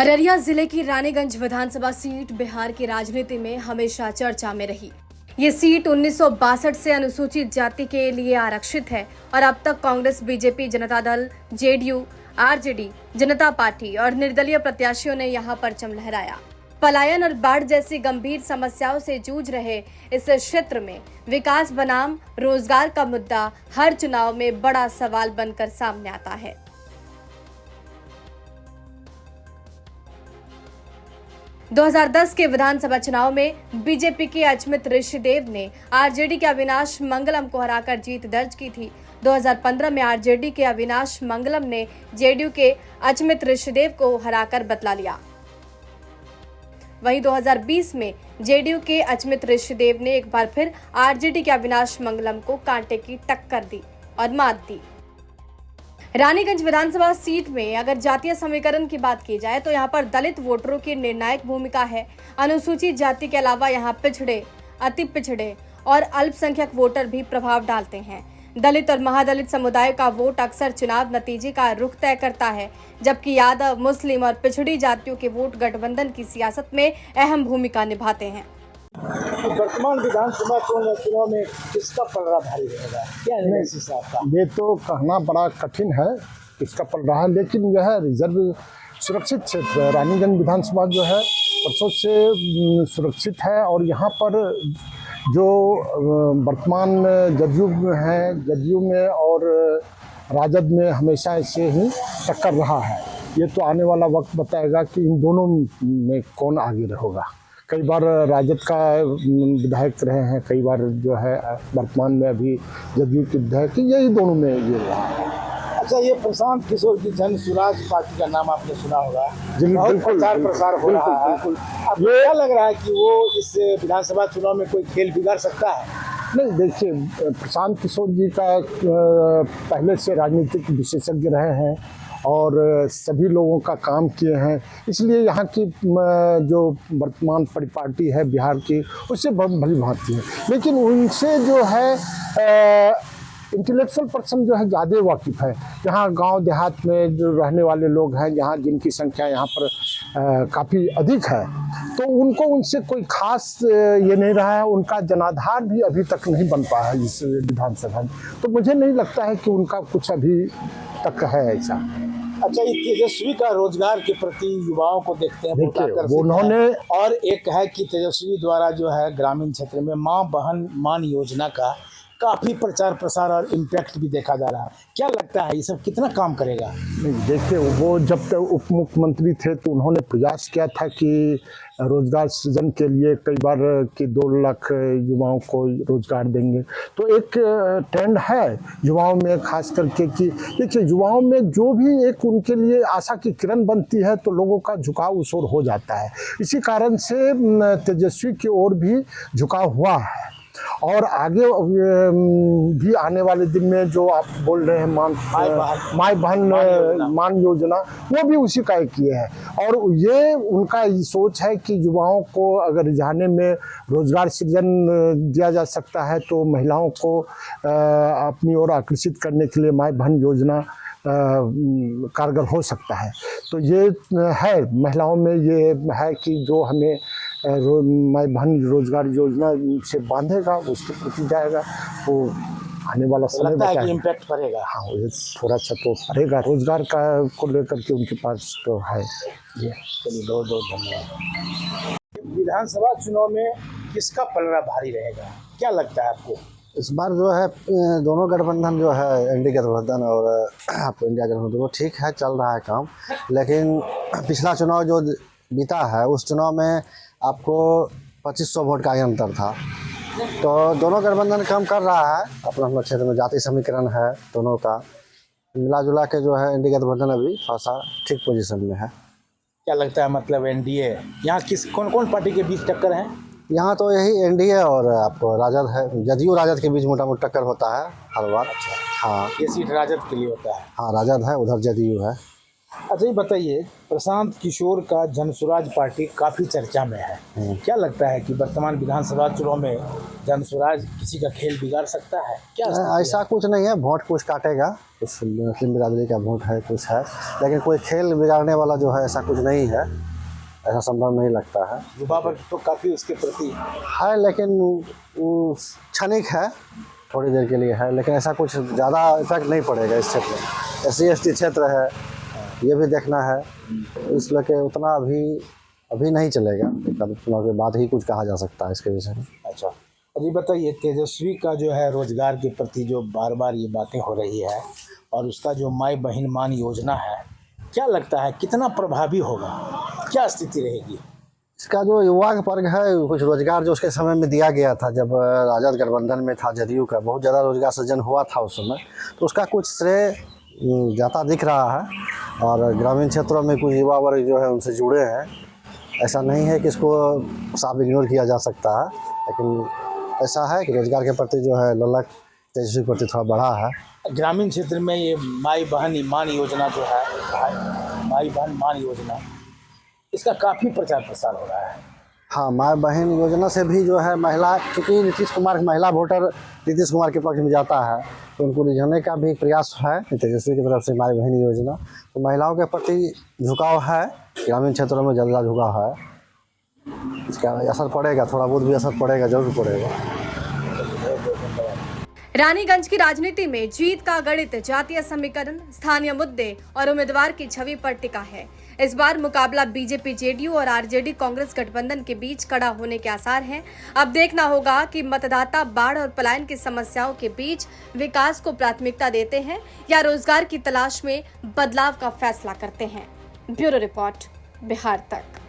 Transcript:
अररिया जिले की रानीगंज विधानसभा सीट बिहार की राजनीति में हमेशा चर्चा में रही। ये सीट 1962 से अनुसूचित जाति के लिए आरक्षित है और अब तक Congress, BJP, Janata Dal, JDU, RJD, जनता पार्टी और निर्दलीय प्रत्याशियों ने यहां परचम लहराया। पलायन और बाढ़ जैसी गंभीर समस्याओं से जूझ रहे इस क्षेत्र में विकास बनाम रोजगार का मुद्दा हर चुनाव में बड़ा सवाल बनकर सामने आता है। – 2010 के विधानसभा चुनाव में बीजेपी के अचमित ऋषिदेव ने आरजेडी के अविनाश मंगलम को हराकर जीत दर्ज की थी। 2015 में आरजेडी के अविनाश मंगलम ने जेडीयू के अचमित ऋषिदेव को हराकर बतला लिया। वहीं 2020 में जेडीयू के अचमित ऋषिदेव ने एक बार फिर आरजेडी के अविनाश मंगलम को कांटे की टक्कर दी और मात दी। रानीगंज विधानसभा सीट में अगर जातीय समीकरण की बात की जाए तो यहां पर दलित वोटरों की निर्णायक भूमिका है। अनुसूचित जाति के अलावा यहां पिछड़े, अति पिछड़े और अल्पसंख्यक वोटर भी प्रभाव डालते हैं। दलित और महादलित समुदाय का वोट अक्सर चुनाव नतीजे का रुख तय करता है, जबकि यादव, मुस्लिम और पिछड़ी जातियों के वोट गठबंधन की सियासत में अहम भूमिका निभाते हैं। वर्तमान विधानसभा चुनाव में किसका पलड़ा भारी रहेगा, क्या है इस हिसाब का? ये तो कहना बड़ा कठिन है किसका पल रहा है, लेकिन यह रिजर्व सुरक्षित क्षेत्र रानीगंज विधानसभा जो है वर्षों से सुरक्षित है और यहाँ पर जो वर्तमान जदयू में है, जदयू में और राजद में हमेशा ऐसे ही टक्कर रहा है। ये तो आने वाला वक्त बताएगा कि इन दोनों में कौन आगे रहेगा। कई बार राजद का विधायक रहे हैं, कई बार जो है वर्तमान में अभी जदयू के विधायक, यही दोनों में ये रहा है। अच्छा, ये प्रशांत किशोर की जन स्वराज पार्टी का नाम आपने सुना होगा, बिल्कुल प्रचार प्रसार हो रहा है। आपको क्या लग रहा है कि वो इस विधानसभा चुनाव में कोई खेल बिगाड़ सकता है? नहीं, देखिए, प्रशांत किशोर जी का पहले से राजनीतिक विशेषज्ञ रहे हैं और सभी लोगों का काम किए हैं, इसलिए यहाँ की जो वर्तमान परिपाटी है बिहार की उससे बहुत भली भांति है। लेकिन उनसे जो है इंटेलेक्चुअल पर्सन जो है ज़्यादा वाकिफ़ है। यहाँ गांव देहात में जो रहने वाले लोग हैं, जहाँ जिनकी संख्या यहाँ पर काफ़ी अधिक है, तो उनको उनसे कोई खास ये नहीं रहा है। उनका जनाधार भी अभी तक नहीं बन पाया है इस विधानसभा में, तो मुझे नहीं लगता है कि उनका कुछ अभी तक है ऐसा। अच्छा, ये तेजस्वी का रोजगार के प्रति युवाओं को देखते हैं, उन्होंने और एक है कि तेजस्वी द्वारा जो है ग्रामीण क्षेत्र में माँ बहन मान योजना का काफ़ी प्रचार प्रसार और इम्पैक्ट भी देखा जा रहा है। क्या लगता है ये सब कितना काम करेगा? नहीं, देखिए, वो जब तक उप मुख्यमंत्री थे तो उन्होंने प्रयास किया था कि रोजगार सृजन के लिए कई बार कि 2 लाख युवाओं को रोजगार देंगे। तो एक ट्रेंड है युवाओं में खास करके कि देखिए, युवाओं में जो भी एक उनके लिए आशा की किरण बनती है तो लोगों का झुकाव उस ओर हो जाता है। इसी कारण से तेजस्वी की ओर भी झुकाव हुआ है और आगे भी आने वाले दिन में जो आप बोल रहे हैं माई बहन मान योजना, वो भी उसी का एक ये है। और ये उनका सोच है कि युवाओं को अगर रिझाने में रोजगार सृजन दिया जा सकता है तो महिलाओं को अपनी ओर आकर्षित करने के लिए माई बहन योजना कारगर हो सकता है। तो ये है, महिलाओं में ये है कि जो हमें माई बहन रोजगार योजना से बांधेगा, उसके प्रति जाएगा, वो आने वाला समय बताएगा, इम्पैक्ट पड़ेगा। हाँ, ये थोड़ा सा तो पड़ेगा रोजगार का को लेकर के उनके पास तो है ये। चलिए, बहुत बहुत धन्यवाद। विधानसभा चुनाव में किसका पलड़ा भारी रहेगा, क्या लगता है आपको? इस बार जो है दोनों गठबंधन जो है एनडीए गठबंधन और आपको इंडिया गठबंधन, वो ठीक है, चल रहा है काम। लेकिन पिछला चुनाव जो बीता है उस चुनाव में आपको 2500 वोट का ही अंतर था। तो दोनों गठबंधन काम कर रहा है अपना अपना क्षेत्र में, जाति समीकरण है दोनों का मिला जुला के जो है इंडिया गठबंधन अभी थोड़ा सा ठीक पोजीशन में है। क्या लगता है, मतलब एनडीए यहाँ कौन कौन पार्टी के बीच टक्कर है? यहाँ तो यही एनडीए और आपको राजद है, जदयू राजद के बीच मोटा मोटा टक्कर होता है हर बार। अच्छा, हाँ, ये सीट राजद के लिए होता है? हाँ, राजद है, उधर जदयू है। अच्छा ये बताइए, प्रशांत किशोर का जनसुराज पार्टी काफी चर्चा में है, क्या लगता है कि वर्तमान विधानसभा चुनाव में जनसुराज किसी का खेल बिगाड़ सकता है? क्या स्थिति ऐसा कुछ नहीं है, वोट कुछ काटेगा, कुछ मुस्लिम बिरादरी का वोट है, कुछ है, लेकिन कोई खेल बिगाड़ने वाला जो है ऐसा कुछ नहीं है, ऐसा संभव नहीं लगता है। युवा वर्ग तो काफी उसके प्रति है, लेकिन वो क्षणिक है, थोड़ी देर के लिए है, लेकिन ऐसा कुछ ज़्यादा इफेक्ट नहीं पड़ेगा इस क्षेत्र में। SC/ST क्षेत्र है, ये भी देखना है, इसलिए कि उतना अभी नहीं चलेगा, चुनाव के बाद ही कुछ कहा जा सकता है इसके विषय में। अच्छा, अब ये बताइए, तेजस्वी का जो है रोजगार के प्रति जो बार बार ये बातें हो रही है और उसका जो माई बहन मान योजना है, क्या लगता है कितना प्रभावी होगा, क्या स्थिति रहेगी? इसका जो युवा वर्ग है, कुछ रोजगार जो उसके समय में दिया गया था, जब राजद गठबंधन में था, जदयू का बहुत ज़्यादा रोजगार सृजन हुआ था उस समय, तो उसका कुछ श्रेय ज़्यादा दिख रहा है। और ग्रामीण क्षेत्रों में कुछ युवा वर्ग जो है उनसे जुड़े हैं, ऐसा नहीं है कि इसको साफ इग्नोर किया जा सकता है, लेकिन ऐसा है कि रोजगार के प्रति जो है ललक तेजस्वी प्रति थोड़ा बढ़ा है। ग्रामीण क्षेत्र में ये माई बहन मान योजना जो है, माई बहन मान योजना, इसका काफ़ी प्रचार प्रसार हो रहा है। हाँ, माँ बहन योजना से भी जो है महिला, चूँकि नीतीश कुमार महिला वोटर नीतीश कुमार के पक्ष में जाता है, तो उनको रिझाने का भी प्रयास है तेजस्वी की तरफ से माँ बहन योजना। तो महिलाओं के प्रति झुकाव है, ग्रामीण क्षेत्रों में ज़्यादा झुकाव है, इसका असर पड़ेगा, थोड़ा बहुत भी असर पड़ेगा, जरूर पड़ेगा। रानीगंज की राजनीति में जीत का गणित जातीय समीकरण, स्थानीय मुद्दे और उम्मीदवार की छवि पर टिका है। इस बार मुकाबला बीजेपी, जेडीयू और आरजेडी कांग्रेस गठबंधन के बीच कड़ा होने के आसार हैं। अब देखना होगा कि मतदाता बाढ़ और पलायन की समस्याओं के बीच विकास को प्राथमिकता देते हैं या रोजगार की तलाश में बदलाव का फैसला करते हैं। ब्यूरो रिपोर्ट, बिहार तक।